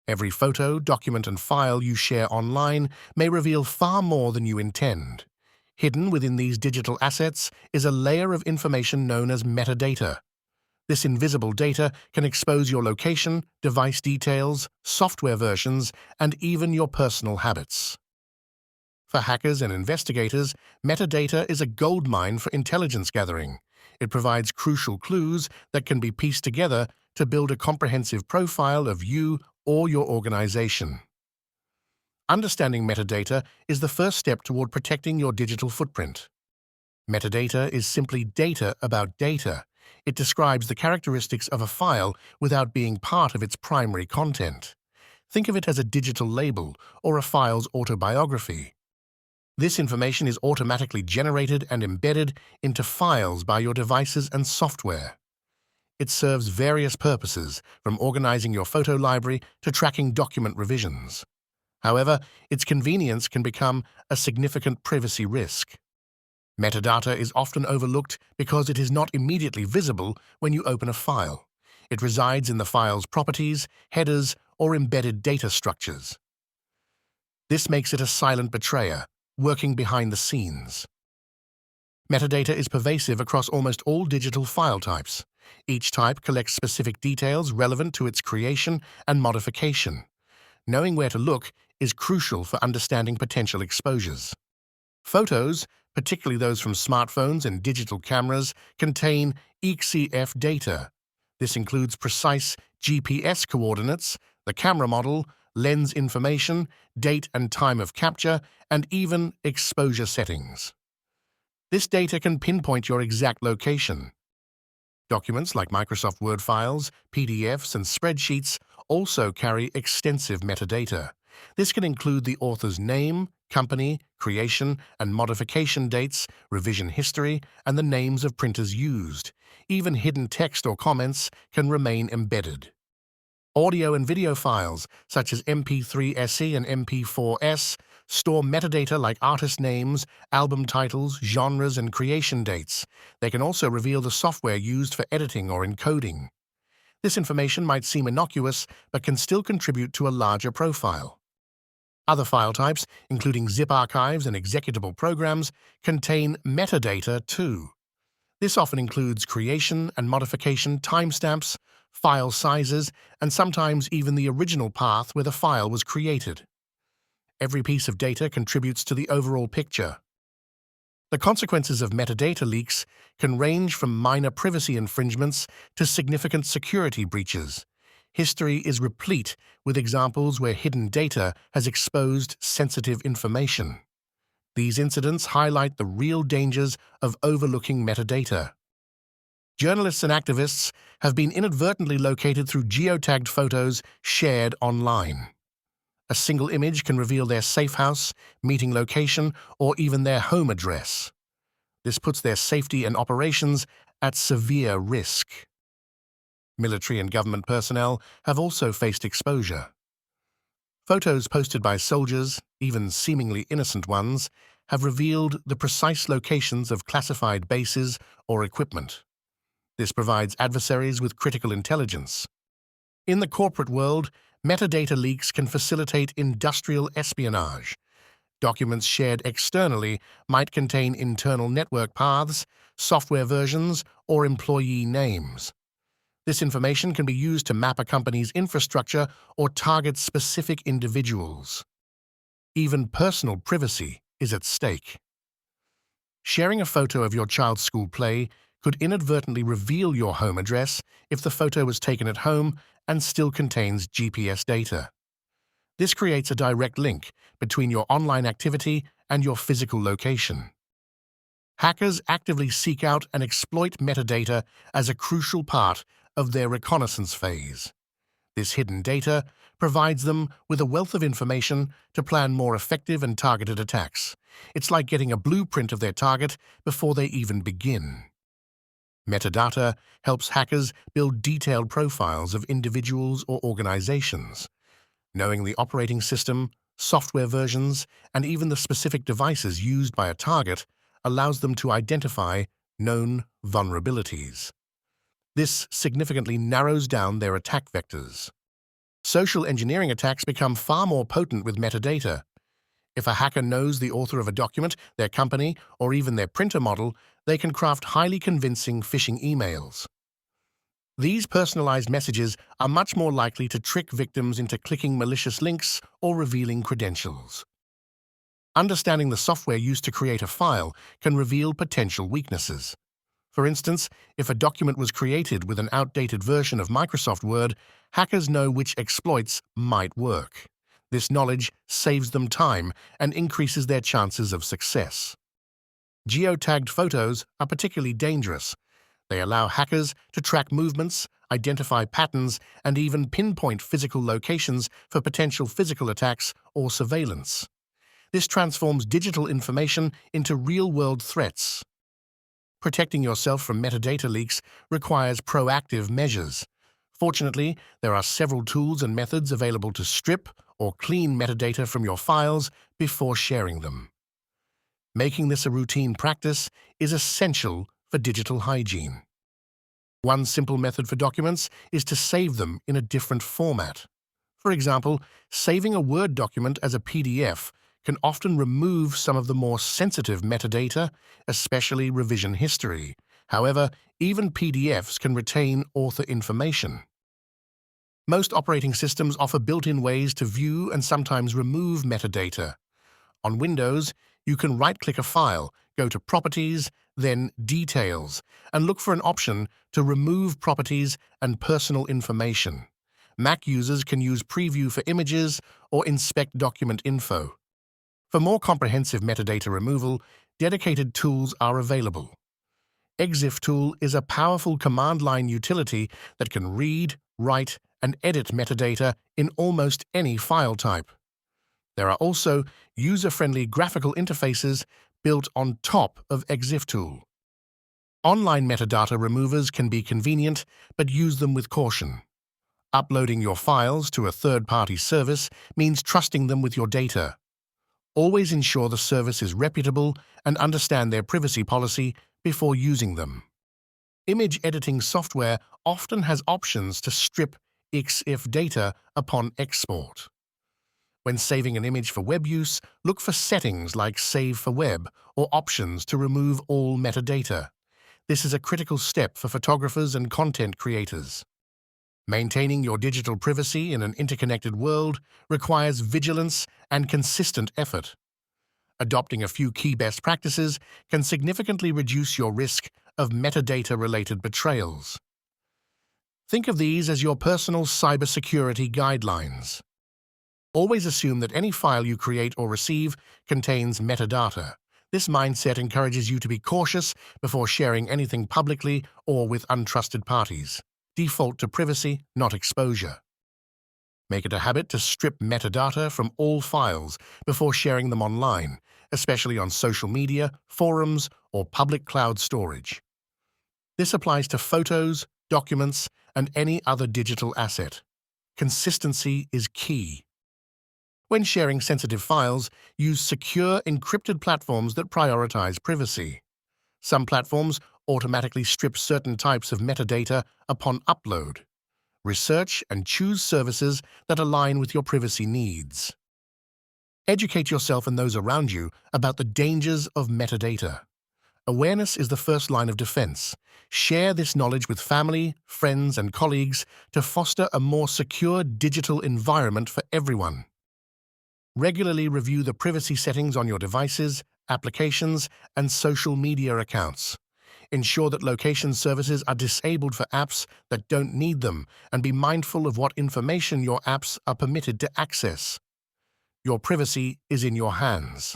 Every photo, document, and file you share online may reveal far more than you intend. Hidden within these digital assets is a layer of information known as metadata. This invisible data can expose your location, device details, software versions, and even your personal habits. For hackers and investigators, metadata is a goldmine for intelligence gathering. It provides crucial clues that can be pieced together to build a comprehensive profile of you or your organization. Understanding metadata is the first step toward protecting your digital footprint. Metadata is simply data about data. It describes the characteristics of a file without being part of its primary content. Think of it as a digital label or a file's autobiography. This information is automatically generated and embedded into files by your devices and software. It serves various purposes, from organizing your photo library to tracking document revisions. However, its convenience can become a significant privacy risk. Metadata is often overlooked because it is not immediately visible when you open a file. It resides in the file's properties, headers, or embedded data structures. This makes it a silent betrayer, working behind the scenes. Metadata is pervasive across almost all digital file types. Each type collects specific details relevant to its creation and modification. Knowing where to look is crucial for understanding potential exposures. Photos, particularly those from smartphones and digital cameras, contain EXIF data. This includes precise GPS coordinates, the camera model, lens information, date and time of capture, and even exposure settings. This data can pinpoint your exact location. Documents like Microsoft Word files, PDFs, and spreadsheets also carry extensive metadata. This can include the author's name, company, creation and modification dates, revision history, and the names of printers used. Even hidden text or comments can remain embedded. Audio and video files, such as MP3-SE and MP4-S, store metadata like artist names, album titles, genres, and creation dates. They can also reveal the software used for editing or encoding. This information might seem innocuous, but can still contribute to a larger profile. Other file types, including zip archives and executable programs, contain metadata too. This often includes creation and modification timestamps, file sizes, and sometimes even the original path where the file was created. Every piece of data contributes to the overall picture. The consequences of metadata leaks can range from minor privacy infringements to significant security breaches. History is replete with examples where hidden data has exposed sensitive information. These incidents highlight the real dangers of overlooking metadata. Journalists and activists have been inadvertently located through geotagged photos shared online. A single image can reveal their safe house, meeting location, or even their home address. This puts their safety and operations at severe risk. Military and government personnel have also faced exposure. Photos posted by soldiers, even seemingly innocent ones, have revealed the precise locations of classified bases or equipment. This provides adversaries with critical intelligence. In the corporate world, metadata leaks can facilitate industrial espionage. Documents shared externally might contain internal network paths, software versions, or employee names. This information can be used to map a company's infrastructure or target specific individuals. Even personal privacy is at stake. Sharing a photo of your child's school play could inadvertently reveal your home address if the photo was taken at home and still contains GPS data. This creates a direct link between your online activity and your physical location. Hackers actively seek out and exploit metadata as a crucial part of their reconnaissance phase. This hidden data provides them with a wealth of information to plan more effective and targeted attacks. It's like getting a blueprint of their target before they even begin. Metadata helps hackers build detailed profiles of individuals or organizations. Knowing the operating system, software versions, and even the specific devices used by a target allows them to identify known vulnerabilities. This significantly narrows down their attack vectors. Social engineering attacks become far more potent with metadata. If a hacker knows the author of a document, their company, or even their printer model, they can craft highly convincing phishing emails. These personalized messages are much more likely to trick victims into clicking malicious links or revealing credentials. Understanding the software used to create a file can reveal potential weaknesses. For instance, if a document was created with an outdated version of Microsoft Word, hackers know which exploits might work. This knowledge saves them time and increases their chances of success. Geotagged photos are particularly dangerous. They allow hackers to track movements, identify patterns, and even pinpoint physical locations for potential physical attacks or surveillance. This transforms digital information into real-world threats. Protecting yourself from metadata leaks requires proactive measures. Fortunately, there are several tools and methods available to strip or clean metadata from your files before sharing them. Making this a routine practice is essential for digital hygiene. One simple method for documents is to save them in a different format. For example, saving a Word document as a PDF can often remove some of the more sensitive metadata, especially revision history. However, even PDFs can retain author information. Most operating systems offer built-in ways to view and sometimes remove metadata. On Windows, you can right-click a file, go to Properties, then Details, and look for an option to remove properties and personal information. Mac users can use Preview for images or Inspect document info. For more comprehensive metadata removal, dedicated tools are available. Exif tool is a powerful command-line utility that can read, write, and edit metadata in almost any file type. There are also user-friendly graphical interfaces built on top of Exif tool. Online metadata removers can be convenient, but use them with caution. Uploading your files to a third-party service means trusting them with your data. Always ensure the service is reputable and understand their privacy policy before using them. Image editing software often has options to strip EXIF data upon export. When saving an image for web use, look for settings like Save for Web or options to remove all metadata. This is a critical step for photographers and content creators. Maintaining your digital privacy in an interconnected world requires vigilance and consistent effort. Adopting a few key best practices can significantly reduce your risk of metadata-related betrayals. Think of these as your personal cybersecurity guidelines. Always assume that any file you create or receive contains metadata. This mindset encourages you to be cautious before sharing anything publicly or with untrusted parties. Default to privacy, not exposure. Make it a habit to strip metadata from all files before sharing them online, especially on social media, forums, or public cloud storage. This applies to photos, documents, and any other digital asset. Consistency is key. When sharing sensitive files, use secure, encrypted platforms that prioritize privacy. Some platforms automatically strip certain types of metadata upon upload. Research and choose services that align with your privacy needs. Educate yourself and those around you about the dangers of metadata. Awareness is the first line of defense. Share this knowledge with family, friends, and colleagues to foster a more secure digital environment for everyone. Regularly review the privacy settings on your devices, applications, and social media accounts. Ensure that location services are disabled for apps that don't need them, and be mindful of what information your apps are permitted to access. Your privacy is in your hands.